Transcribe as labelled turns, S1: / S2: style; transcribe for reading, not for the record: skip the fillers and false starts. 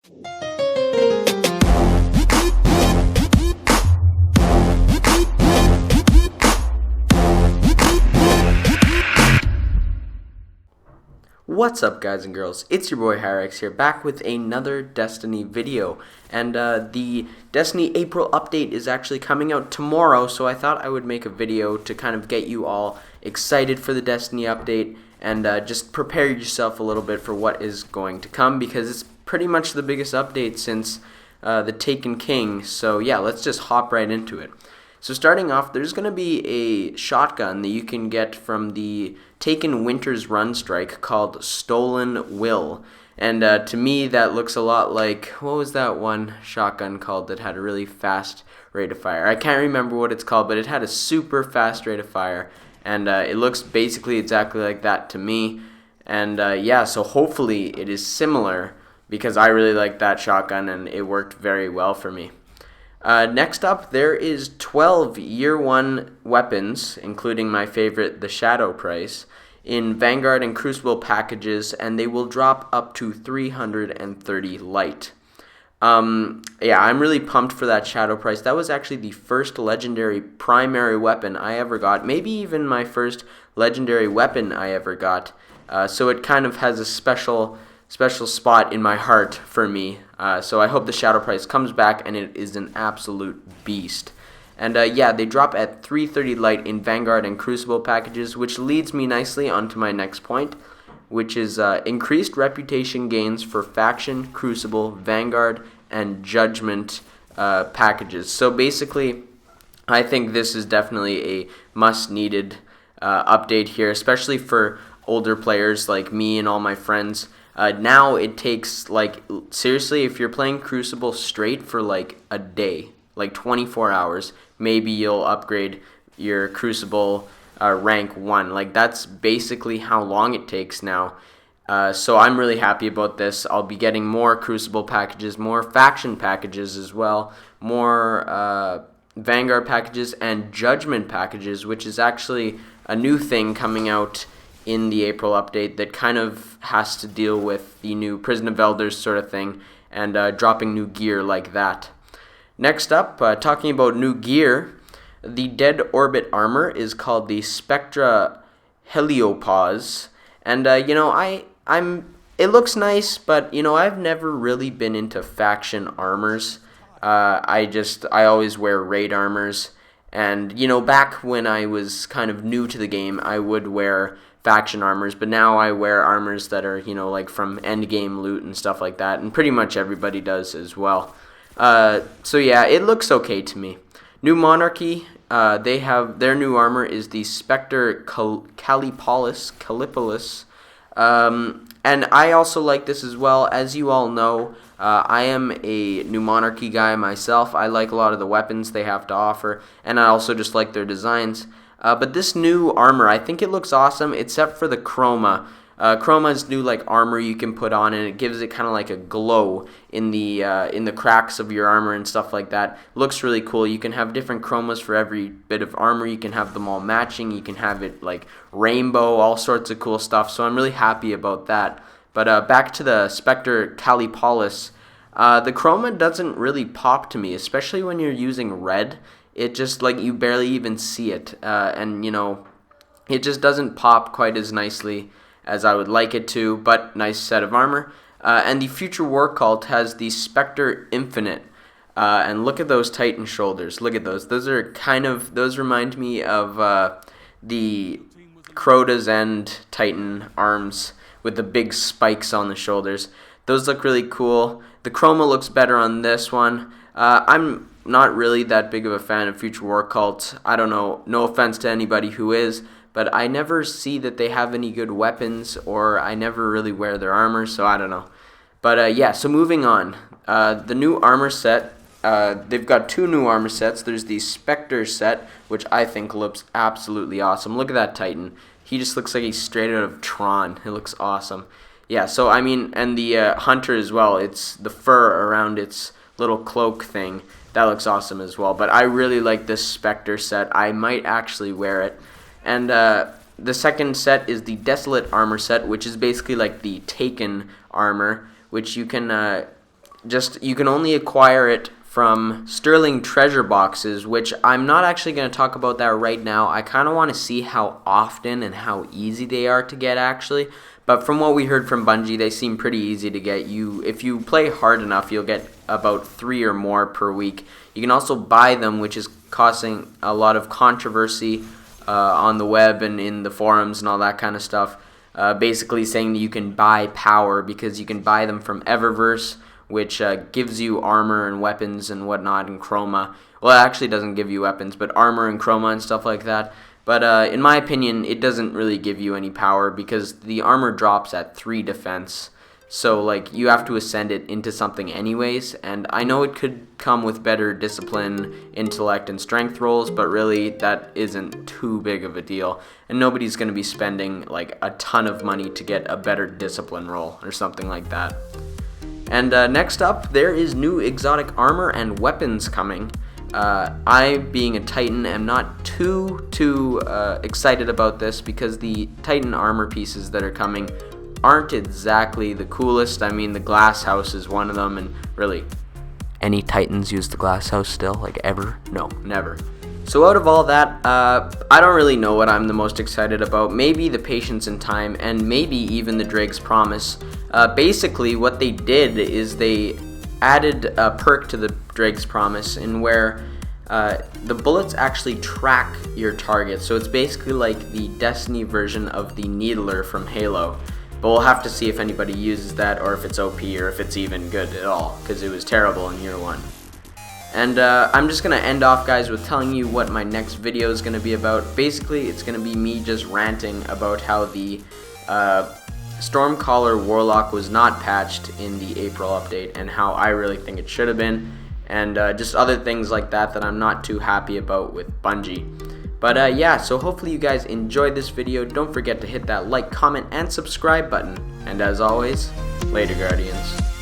S1: What's up, guys and girls? It's your boy Hyrex here, back with another Destiny video. And the Destiny April update is actually coming out tomorrow, so I thought I would make a video to kind of get you all excited for the Destiny update and just prepare yourself a little bit for what is going to come, because it's pretty much the biggest update since the Taken King. So yeah, let's just hop right into it. So starting off, there's going to be a shotgun that you can get from the Taken Winter's Run Strike called Stolen Will. And to me, that looks a lot like, what was that one shotgun called that had a really fast rate of fire? I can't remember what it's called, but it had a super fast rate of fire. And it looks basically exactly like that to me. And yeah, so hopefully it is similar, because I really like that shotgun and it worked very well for me. Next up, there is 12 Year 1 weapons, including my favorite, the Shadow Price, in Vanguard and Crucible packages, and they will drop up to 330 light. Yeah, I'm really pumped for that Shadow Price. That was actually the first legendary primary weapon I ever got, maybe even my first legendary weapon I ever got. So it kind of has a special spot in my heart for me. So I hope the Shadow Price comes back and it is an absolute beast. And yeah, they drop at 330 light in Vanguard and Crucible packages, which leads me nicely onto my next point, which is increased reputation gains for Faction, Crucible, Vanguard, and Judgment packages. So basically, I think this is definitely a must-needed update here, especially for older players like me and all my friends. Now it takes, like, seriously, if you're playing Crucible straight for like a day, like 24 hours, maybe you'll upgrade your Crucible rank 1. Like, that's basically how long it takes now. So I'm really happy about this. I'll be getting more Crucible packages, more Faction packages as well, more Vanguard packages, and Judgment packages, which is actually a new thing coming out in the April update that kind of has to deal with the new Prison of Elders sort of thing, and dropping new gear like that. Next up, talking about new gear, the Dead Orbit armor is called the Spectra Heliopause, and you know, it looks nice, but you know, I've never really been into faction armors. I always wear raid armors, and you know, back when I was kind of new to the game, I would wear faction armors, but now I wear armors that are, you know, like from endgame loot and stuff like that, and pretty much everybody does as well. So yeah, it looks okay to me. New Monarchy, they have their new armor is the Spectre Callipolis, and I also like this as well. As you all know, I am a New Monarchy guy myself. I like a lot of the weapons they have to offer, and I also just like their designs. But this new armor, I think it looks awesome, except for the chroma. Chroma's new like armor you can put on, and it gives it kind of like a glow in the cracks of your armor and stuff like that. Looks really cool. You can have different chromas for every bit of armor. You can have them all matching. You can have it like rainbow, all sorts of cool stuff. So I'm really happy about that. But back to the Spectre Callipolis, the chroma doesn't really pop to me, especially when you're using red. It just, like, you barely even see it, and, you know, it just doesn't pop quite as nicely as I would like it to, but nice set of armor. And the Future War Cult has the Spectre Infinite, and look at those Titan shoulders. Look at those. Those remind me of the Crota's End Titan arms with the big spikes on the shoulders. Those look really cool. The chroma looks better on this one. I'm not really that big of a fan of Future War Cult. I don't know, no offense to anybody who is, but I never see that they have any good weapons, or I never really wear their armor, so I don't know. But yeah, so moving on. The new armor set, they've got two new armor sets. There's the Spectre set, which I think looks absolutely awesome. Look at that Titan. He just looks like he's straight out of Tron. It looks awesome. Yeah, so I mean, and the Hunter as well. It's the fur around its little cloak thing. That looks awesome as well. But I really like this Spectre set. I might actually wear it. And the second set is the Desolate armor set, which is basically like the Taken armor, which you can just you can only acquire it from Sterling treasure boxes, which I'm not actually going to talk about that right now. I kind of want to see how often and how easy they are to get actually. But from what we heard from Bungie, they seem pretty easy to get. If you play hard enough, you'll get about 3 or more per week. You can also buy them, which is causing a lot of controversy on the web and in the forums and all that kind of stuff. Basically saying that you can buy power because you can buy them from Eververse, which gives you armor and weapons and whatnot and chroma. Well, it actually doesn't give you weapons, but armor and chroma and stuff like that. But in my opinion, it doesn't really give you any power because the armor drops at 3 defense. So like you have to ascend it into something anyways, and I know it could come with better discipline, intellect, and strength rolls, but really that isn't too big of a deal, and nobody's going to be spending like a ton of money to get a better discipline roll or something like that. And next up, there is new exotic armor and weapons coming. I, being a Titan, am not too excited about this because the Titan armor pieces that are coming aren't exactly the coolest. I mean, the glass house is one of them, and really, any Titans use the glass house still? Like, ever? No, never. So out of all that, I don't really know what I'm the most excited about. Maybe the Patience in Time, and maybe even the Drake's Promise. Basically, what they did is they added a perk to the Drake's Promise in where the bullets actually track your target. So it's basically like the Destiny version of the Needler from Halo. But we'll have to see if anybody uses that or if it's OP or if it's even good at all, because it was terrible in year 1. And I'm just going to end off, guys, with telling you what my next video is going to be about. Basically, it's going to be me just ranting about how the Stormcaller Warlock was not patched in the April update and how I really think it should have been, and just other things like that that I'm not too happy about with Bungie. But yeah, so hopefully you guys enjoyed this video. Don't forget to hit that like, comment, and subscribe button. And as always, later, Guardians.